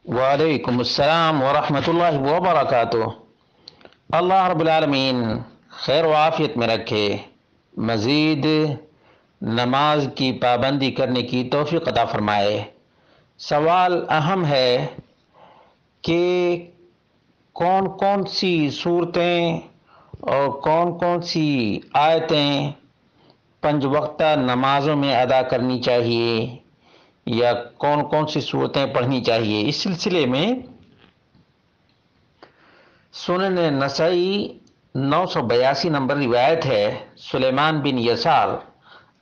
وعلیکم السلام ورحمۃ اللہ وبرکاتہ۔ اللہ رب العالمین خیر و عافیت میں رکھے، مزید نماز کی پابندی کرنے کی توفیق عطا فرمائے۔ سوال اہم ہے کہ کون کون سی صورتیں اور کون کون سی آیتیں پنج وقتہ نمازوں میں ادا کرنی چاہیے یا کون کون سی صورتیں پڑھنی چاہیے۔ اس سلسلے میں سنن نسائی 982 نمبر روایت ہے، سلیمان بن یسار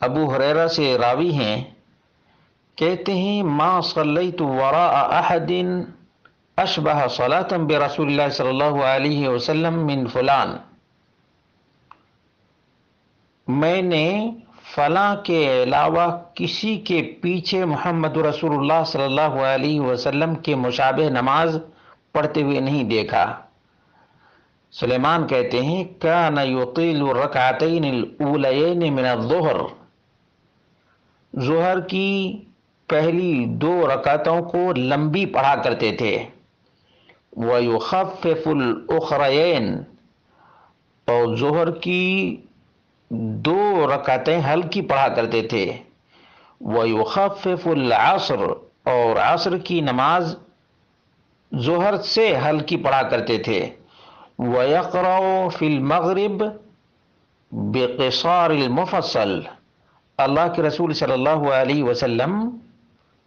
ابو ہریرہ سے راوی ہیں، کہتے ہیں ما صلیت وراء احد اشبہ صلاۃ برسول اللہ صلی اللہ علیہ وسلم من فلان، میں نے فلاں کے علاوہ کسی کے پیچھے محمد رسول اللہ صلی اللہ علیہ وسلم کے مشابہ نماز پڑھتے ہوئے نہیں دیکھا۔ سلیمان کہتے ہیں کان یطیل الرکعتین الاولیین من الظہر، ظہر کی پہلی 2 رکعتوں کو لمبی پڑھا کرتے تھے، ویخفف الاخرین، اور ظہر کی 2 رکعتیں ہلکی پڑھا کرتے تھے، ویخفف العصر، اور عصر کی نماز ظہر سے ہلکی پڑھا کرتے تھے، وَيَقْرَأُ فِي الْمَغْرِبِ بِقِصَارِ الْمُفَصَّل، اللہ کے رسول صلی اللہ علیہ وسلم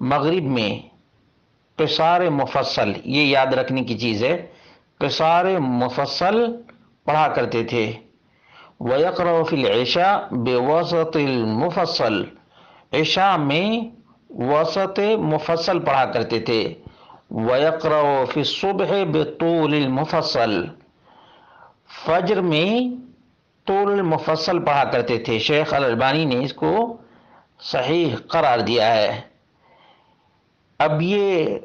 مغرب میں قصار مفصل، یہ یاد رکھنے کی چیز ہے، قصار مفصل پڑھا کرتے تھے۔ وَيَقْرَأُ فِي الْعِشَاءِ بِوَسَطِ الْمُفَصَّل، عشاء میں وسط مفصل پڑھا کرتے تھے۔ وَيَقْرَأُ فِي الصُّبْحِ بِطُولِ الْمُفَصَّل، فجر میں طول المفصل پڑھا کرتے تھے۔ شیخ الالبانی نے اس کو صحیح قرار دیا ہے۔ اب یہ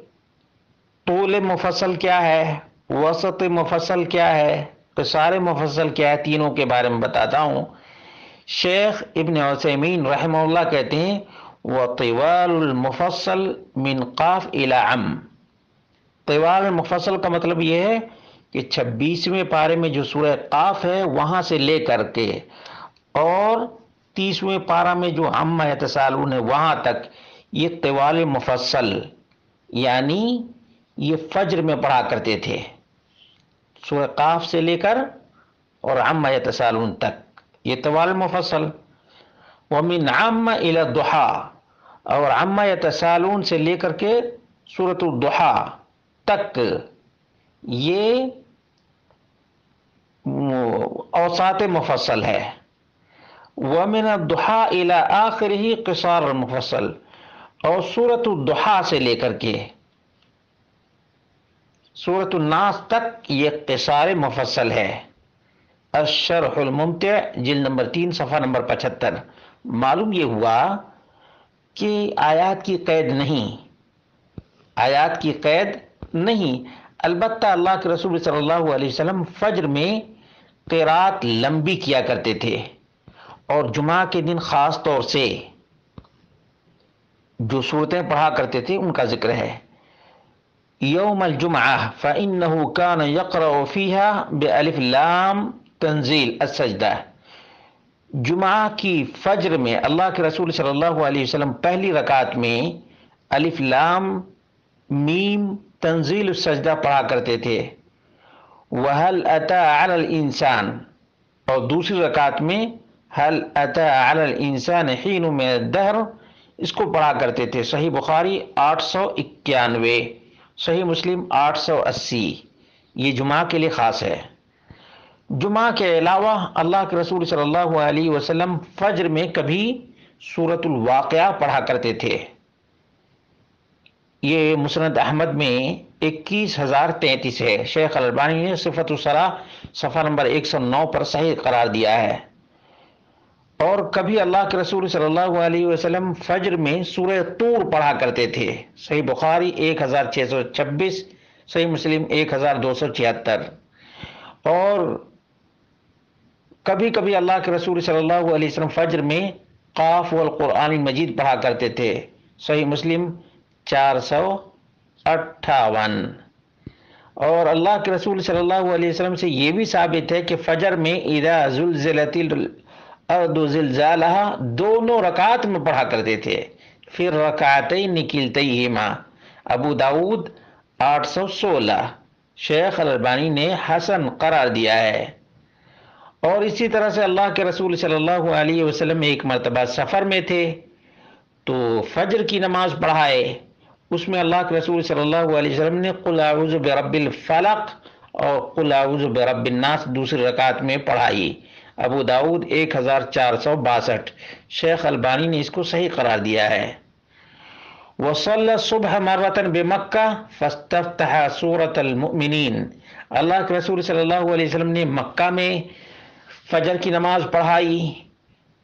طول مفصل کیا ہے، وسط مفصل کیا ہے، قصار مفصل کیا ہے، تینوں کے بارے میں بتاتا ہوں۔ شیخ ابن عثیمین رحمہ اللہ کہتے ہیں وطوال المفصل من قاف الى عم، طوال المفصل کا مطلب یہ ہے کہ 26ویں پارے میں جو سورہ قاف ہے وہاں سے لے کر کے اور 30ویں پارہ میں جو عما یتساءلون ہے وہاں تک، یہ طوال مفصل یعنی یہ فجر میں پڑھا کرتے تھے، سورہ قاف سے لے کر اور عما یتساءلون تک، یہ طوال مفصل۔ ومن عما الى الضحى، اور عما یتساءلون سے لے کر کے سورۃ الضحیٰ تک یہ اوساط مفصل ہے۔ ومن الضحیٰ الى آخرہ قصار المفصل، اور سورۃ الضحیٰ سے لے کر کے سورۃ الناس تک یہ قصار مفصل ہے۔ الشرح الممتع جلد نمبر 3 صفحہ نمبر 75۔ معلوم یہ ہوا کہ آیات کی قید نہیں، آیات کی قید نہیں، البتہ اللہ کے رسول صلی اللہ علیہ وسلم فجر میں قرات لمبی کیا کرتے تھے، اور جمعہ کے دن خاص طور سے جو صورتیں پڑھا کرتے تھے ان کا ذکر ہے۔ یوم الجمعہ فإنه كان يقرأ فيها بألف لام تنزیل السجدہ، جمعہ کی فجر میں اللہ کے رسول صلی اللہ علیہ وسلم پہلی رکعت میں الف لام میم تنزیل السجدہ پڑھا کرتے تھے۔ وَهَلْ أَتَى عَلَى الْإِنسَانِ، اور دوسری رکعت میں هَلْ أَتَى عَلَى الْإِنسَانِ حِينٌ مِّنَ الدَّهْرِ، اس کو پڑھا کرتے تھے۔ صحیح بخاری 891، صحیح مسلم 880، یہ جمعہ کے لیے خاص ہے۔ جمعہ کے علاوہ اللہ کے رسول صلی اللہ علیہ وسلم فجر میں کبھی سورۃ الواقعہ پڑھا کرتے تھے، یہ مسند احمد میں 21033 ہے۔ شیخ الالبانی نے صفت الصلاۃ صفحہ نمبر 109 پر صحیح قرار دیا ہے۔ اور کبھی اللہ کے رسول صلی اللہ علیہ وسلم فجر میں سورہ طور پڑھا کرتے تھے، صحیح بخاری 1626، صحیح مسلم 1276۔ اور کبھی کبھی اللہ کے رسول صلی اللہ علیہ وسلم فجر میں قاف والقرآن المجید پڑھا کرتے تھے، صحیح مسلم 400 58۔ اور اللہ کے رسول صلی اللہ علیہ وسلم سے یہ بھی ثابت ہے کہ فجر میں اذا زلزلت الارض زلزالها دونوں رکعت میں پڑھا کرتے تھے، پھر رکعتین کلتیہما۔ ابو داود 816۔ شیخ الالبانی نے حسن قرار دیا ہے۔ اور اسی طرح سے اللہ کے رسول صلی اللہ علیہ وسلم ایک مرتبہ سفر میں تھے تو فجر کی نماز پڑھائے، اس میں اللہ کے رسول صلی اللہ علیہ وسلم نے قل اعوذ برب الفلق اور قل اعوذ برب الناس دوسری رکعت میں پڑھائی۔ ابو داؤد 1462۔ شیخ البانی نے اس کو صحیح قرار دیا ہے۔ وصلی الصبح مرۃ بمکہ فاستفتح سورۃ المؤمنین۔ اللہ کے رسول صلی اللہ علیہ وسلم نے مکہ میں فجر کی نماز پڑھائی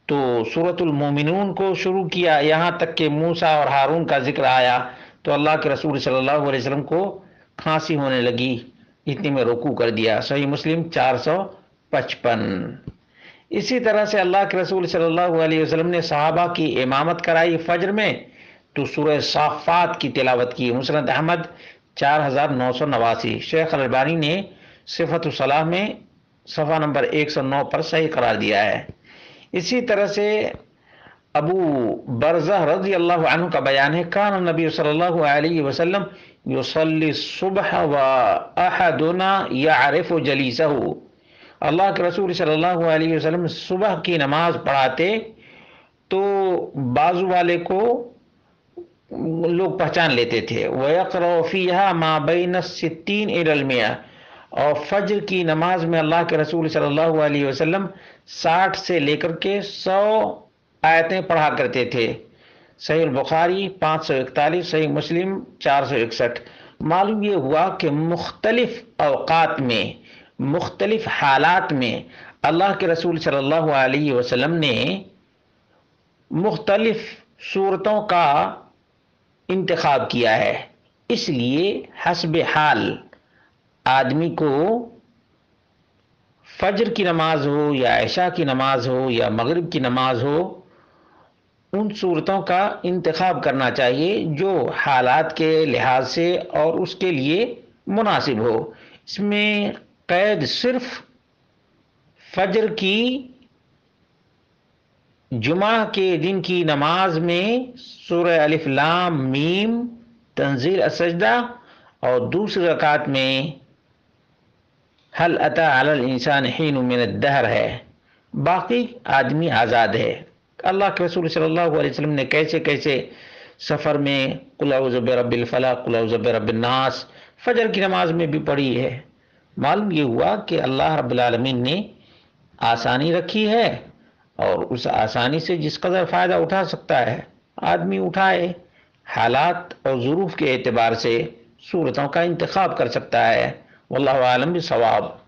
تو سورۃ المومنون کو شروع کیا، یہاں تک کہ موسیٰ اور ہارون کا ذکر آیا تو اللہ کے رسول صلی اللہ علیہ وسلم کو کھانسی ہونے لگی، اتنی میں رکوع کر دیا۔ صحیح مسلم 455۔ اسی طرح سے اللہ کے رسول صلی اللہ علیہ وسلم نے صحابہ کی امامت کرائی فجر میں تو سورہ صافات کی تلاوت کی۔ مسند احمد 4989۔ شیخ الالبانی نے صفت الصلاح میں صفحہ نمبر 109 پر صحیح قرار دیا ہے۔ اسی طرح سے ابو برزہ رضی اللہ عنہ کا بیان ہے، کان النبی صلی اللہ علیہ وسلم یصلی الصبح واحدنا یعرف جلیسہ۔ اللہ کے رسول صلی اللہ علیہ وسلم صبح کی نماز پڑھاتے تو بازو والے کو لوگ پہچان لیتے تھے۔ وَيَقْرَأُ فِيهَا مَا بَيْنَ السِّتِّينَ إِلَى الْمِئَةِ۔ اور فجر کی نماز میں اللہ کے رسول صلی اللہ علیہ وسلم 60 سے لے کر کے 100 آیتیں پڑھا کرتے تھے۔ صحیح البخاری 541۔ صحیح مسلم 461۔ معلوم یہ ہوا کہ مختلف اوقات میں مختلف حالات میں اللہ کے رسول صلی اللہ علیہ وسلم نے مختلف صورتوں کا انتخاب کیا ہے، اس لیے حسب حال آدمی کو فجر کی نماز ہو یا عشاء کی نماز ہو یا مغرب کی نماز ہو، ان صورتوں کا انتخاب کرنا چاہیے جو حالات کے لحاظ سے اور اس کے لیے مناسب ہو۔ اس میں قید صرف فجر کی جمعہ کے دن کی نماز میں سورہ الف لام میم تنزیل السجدہ اور دوسری رکعت میں هل اتى على الانسان حين من الدهر ہے، باقی آدمی آزاد ہے۔ اللہ کے رسول صلی اللہ علیہ وسلم نے کیسے کیسے سفر میں قل اعوذ برب الفلق قل اعوذ برب الناس فجر کی نماز میں بھی پڑھی ہے۔ معلوم یہ ہوا کہ اللہ رب العالمین نے آسانی رکھی ہے اور اس آسانی سے جس قدر فائدہ اٹھا سکتا ہے آدمی اٹھائے، حالات اور ظروف کے اعتبار سے صورتوں کا انتخاب کر سکتا ہے۔ واللہ عالم بالصواب۔